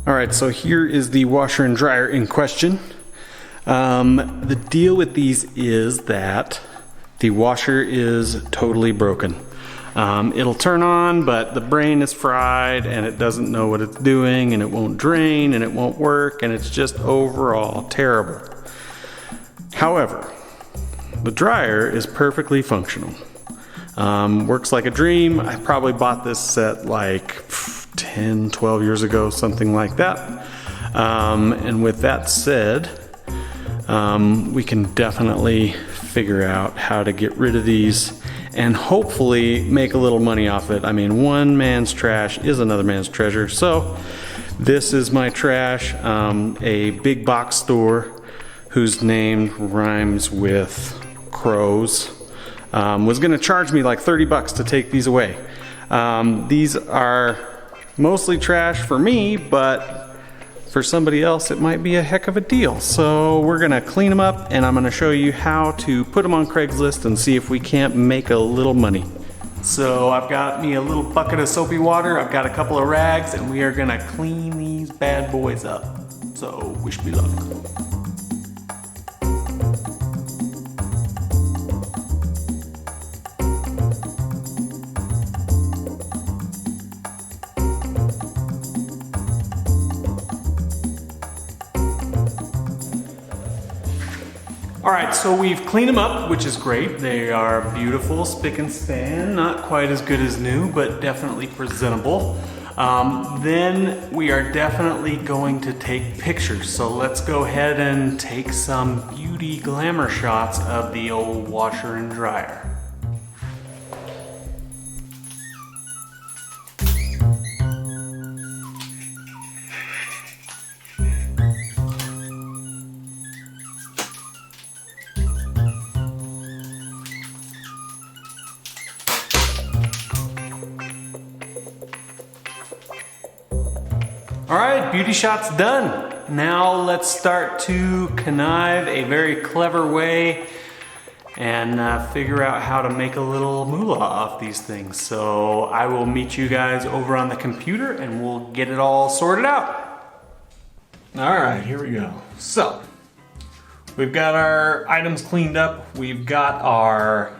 All right, so here is the washer and dryer in question. The deal with these is that the washer is totally broken. It'll turn on, but the brain is fried and it doesn't know what it's doing, and it won't drain and it won't work, and it's just overall terrible. However, the dryer is perfectly functional. Works like a dream. I probably bought this set like 10, 12 years ago, something like that. And with that said, we can definitely figure out how to get rid of these and hopefully make a little money off it. I mean, one man's trash is another man's treasure. So this is my trash, a big box store whose name rhymes with crows, was gonna charge me like 30 bucks to take these away. These are mostly trash for me, but for somebody else it might be a heck of a deal. So we're gonna clean them up, and I'm gonna show you how to put them on CraigsList and see if we can't make a little money. So I've got me a little bucket of soapy water, I've got a couple of rags, and we are gonna clean these bad boys up. So wish me luck. All right, so we've cleaned them up, which is great. They are beautiful, spick and span, not quite as good as new, but definitely presentable. Then we are definitely going to take pictures. So let's go ahead and take some beauty glamour shots of the old washer and dryer. All right, beauty shot's done. Now let's start to connive a very clever way and figure out how to make a little moolah off these things. So I will meet you guys over on the computer and we'll get it all sorted out. All right, here we go. So we've got our items cleaned up. We've got our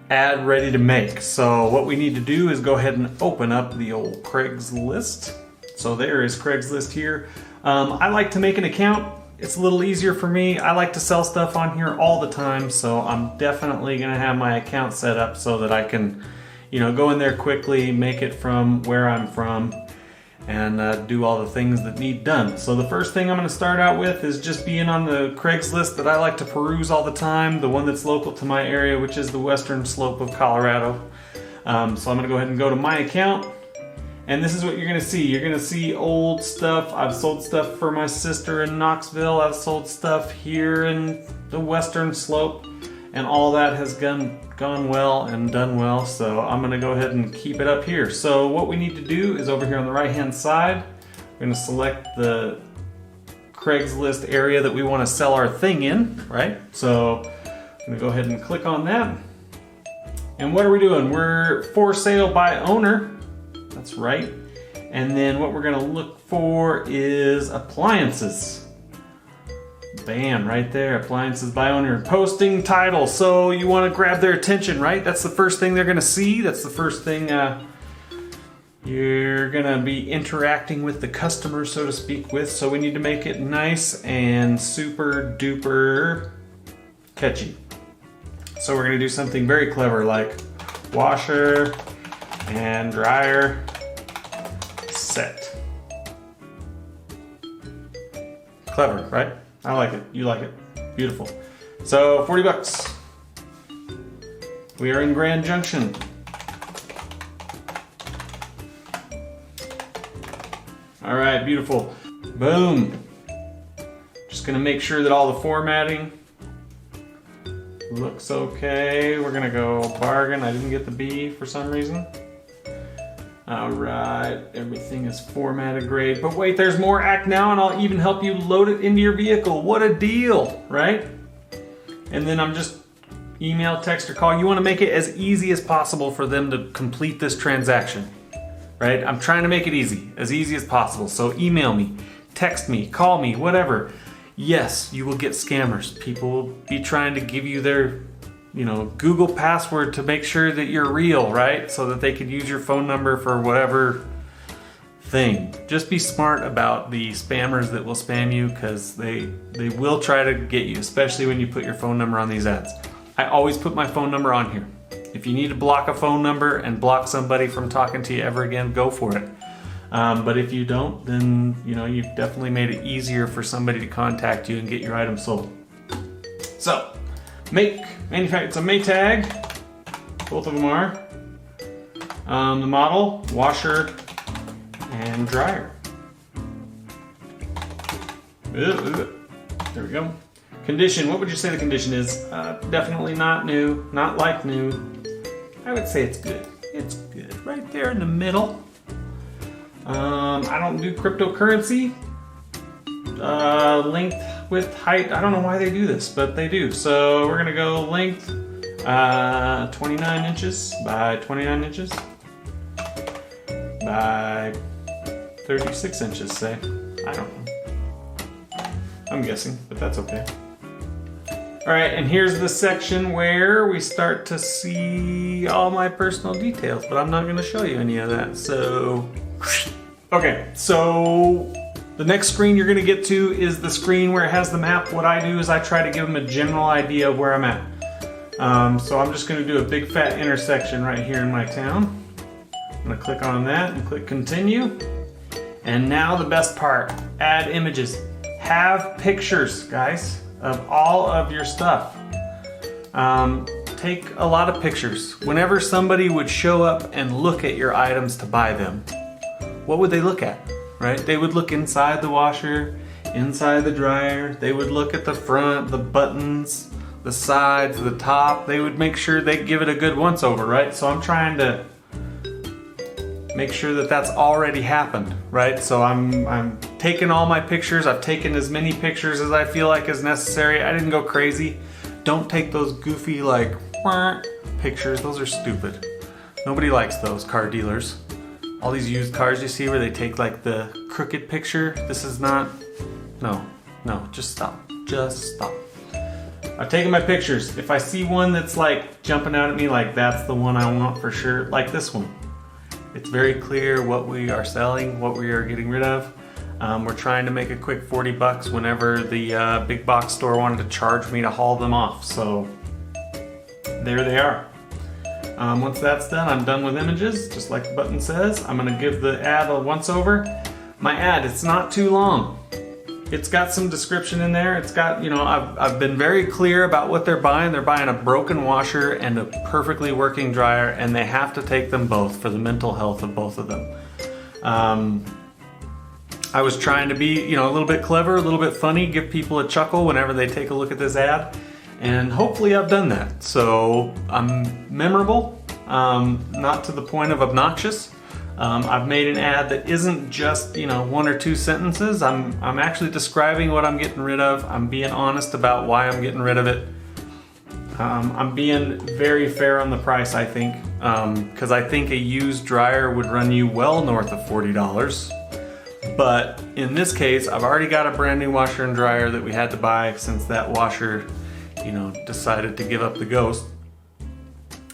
ad ready to make. So what we need to do is go ahead and open up the old CraigsList. So there is CraigsList here. I like to make an account. It's a little easier for me. I like to sell stuff on here all the time, so I'm definitely gonna have my account set up so that I can, go in there quickly, make it from where I'm from, and do all the things that need done. So the first thing I'm gonna start out with is just being on the CraigsList that I like to peruse all the time, the one that's local to my area, which is the western slope of Colorado. So I'm gonna go ahead and go to my account, and this is what you're gonna see. You're gonna see old stuff. I've sold stuff for my sister in Knoxville. I've sold stuff here in the western slope, and all that has gone well and done well, so I'm gonna go ahead and keep it up here. So what we need to do is over here on the right hand side, we're gonna select the CraigsList area that we wanna sell our thing in, right? So I'm gonna go ahead and click on that. And what are we doing? We're for sale by owner, that's right. And then what we're gonna look for is appliances. Bam, right there, appliances by owner. Posting title, so you want to grab their attention, right? That's the first thing they're going to see. That's the first thing you're going to be interacting with the customer, so to speak, with. So we need to make it nice and super duper catchy. So we're going to do something very clever like washer and dryer set. Clever, right? I like it. You like it. Beautiful. So 40 bucks. We are in Grand Junction. All right, beautiful. Boom. Just gonna make sure that all the formatting looks okay. We're gonna go bargain. I didn't get the B for some reason. All right, everything is formatted great. But wait, there's more. Act now and I'll even help you load it into your vehicle. What a deal, right? And then I'm just email, text, or call. You wanna make it as easy as possible for them to complete this transaction. right? I'm trying to make it easy as possible. So email me, text me, call me, whatever. Yes, you will get scammers. People will be trying to give you their, Google password to make sure that you're real, right? So that they could use your phone number for whatever thing. Just be smart about the spammers that will spam you, because they will try to get you, especially when you put your phone number on these ads. I always put my phone number on here. If you need to block a phone number and block somebody from talking to you ever again, go for it. But if you don't, then you've definitely made it easier for somebody to contact you and get your item sold. So, it's a Maytag. Both of them are. The model, washer, and dryer. There we go. Condition, what would you say the condition is? Definitely not new, not like new. I would say it's good. It's good, right there in the middle. I don't do cryptocurrency. Length, width, height, I don't know why they do this, but they do. So we're gonna go length, 29 inches by 29 inches by 36 inches, say. I don't know. I'm guessing, but that's okay. All right, and here's the section where we start to see all my personal details, but I'm not gonna show you any of that, so. Okay, so the next screen you're gonna get to is the screen where it has the map. What I do is I try to give them a general idea of where I'm at. So I'm just gonna do a big fat intersection right here in my town. I'm gonna click on that and click continue. And now the best part, add images. Have pictures, guys, of all of your stuff. Take a lot of pictures. Whenever somebody would show up and look at your items to buy them, what would they look at, right? They would look inside the washer, inside the dryer. They would look at the front, the buttons, the sides, the top. They would make sure they give it a good once over, right? So I'm trying to make sure that that's already happened, right? So I'm taking all my pictures. I've taken as many pictures as I feel like is necessary. I didn't go crazy. Don't take those goofy pictures. Those are stupid. Nobody likes those, car dealers. All these used cars you see where they take like the crooked picture. This is not, no, just stop. Just stop. I've taken my pictures. If I see one that's like jumping out at me like that's the one I want for sure, like this one. It's very clear what we are selling, what we are getting rid of. We're trying to make a quick 40 bucks whenever the big box store wanted to charge me to haul them off. So there they are. Once that's done, I'm done with images, just like the button says. I'm gonna give the ad a once over. My ad, it's not too long. It's got some description in there. It's got, I've been very clear about what they're buying. They're buying a broken washer and a perfectly working dryer, and they have to take them both for the mental health of both of them. I was trying to be, a little bit clever, a little bit funny, give people a chuckle whenever they take a look at this ad. And hopefully I've done that. So I'm memorable, not to the point of obnoxious. I've made an ad that isn't just, one or two sentences. I'm actually describing what I'm getting rid of. I'm being honest about why I'm getting rid of it. I'm being very fair on the price, I think, because I think a used dryer would run you well north of $40. But in this case, I've already got a brand new washer and dryer that we had to buy since that washer decided to give up the ghost.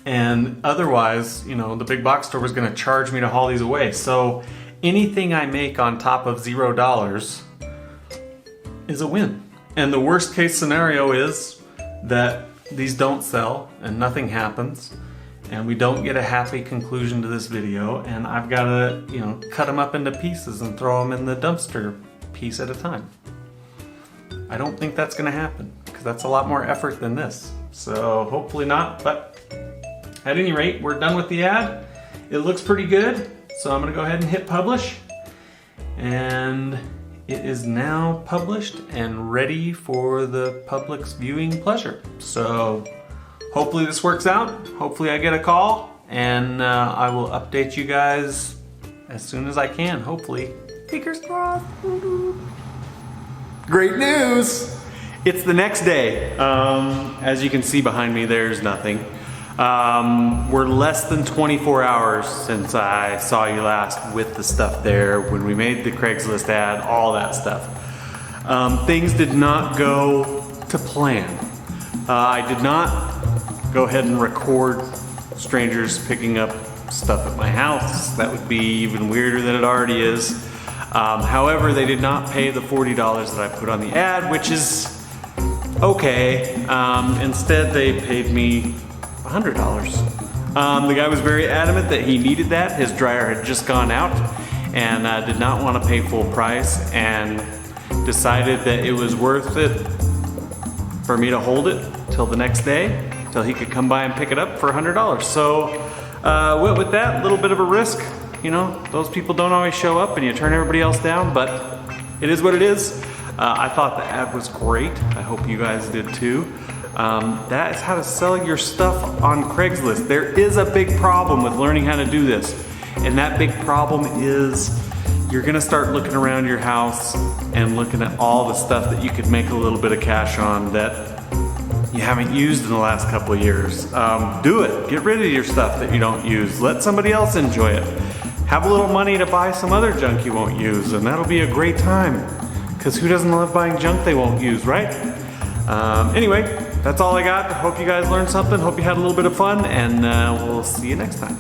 And otherwise, the big box store was going to charge me to haul these away. So anything I make on top of $0 is a win. And the worst case scenario is that these don't sell and nothing happens and we don't get a happy conclusion to this video, and I've got to, cut them up into pieces and throw them in the dumpster piece at a time. I don't think that's going to happen, because that's a lot more effort than this. So hopefully not, but at any rate, we're done with the ad. It looks pretty good, so I'm going to go ahead and hit publish. And it is now published and ready for the public's viewing pleasure. So hopefully this works out. Hopefully I get a call, and I will update you guys as soon as I can, hopefully. Fingers crossed. Great news! It's the next day. As you can see behind me, there's nothing. We're less than 24 hours since I saw you last with the stuff there, when we made the Craigslist ad, all that stuff. Things did not go to plan. I did not go ahead and record strangers picking up stuff at my house. That would be even weirder than it already is. However, they did not pay the $40 that I put on the ad, which is okay. Instead, they paid me $100. The guy was very adamant that he needed that. His dryer had just gone out and did not want to pay full price, and decided that it was worth it for me to hold it till the next day, till he could come by and pick it up for $100. So went with that, little bit of a risk. You know, those people don't always show up and you turn everybody else down, but it is what it is. I thought the ad was great. I hope you guys did too. That is how to sell your stuff on Craigslist. There is a big problem with learning how to do this, and that big problem is you're gonna start looking around your house and looking at all the stuff that you could make a little bit of cash on that you haven't used in the last couple of years. Do it. Get rid of your stuff that you don't use. Let somebody else enjoy it. Have a little money to buy some other junk you won't use, and that'll be a great time. Because who doesn't love buying junk they won't use, right? Anyway, that's all I got. Hope you guys learned something. Hope you had a little bit of fun, and we'll see you next time.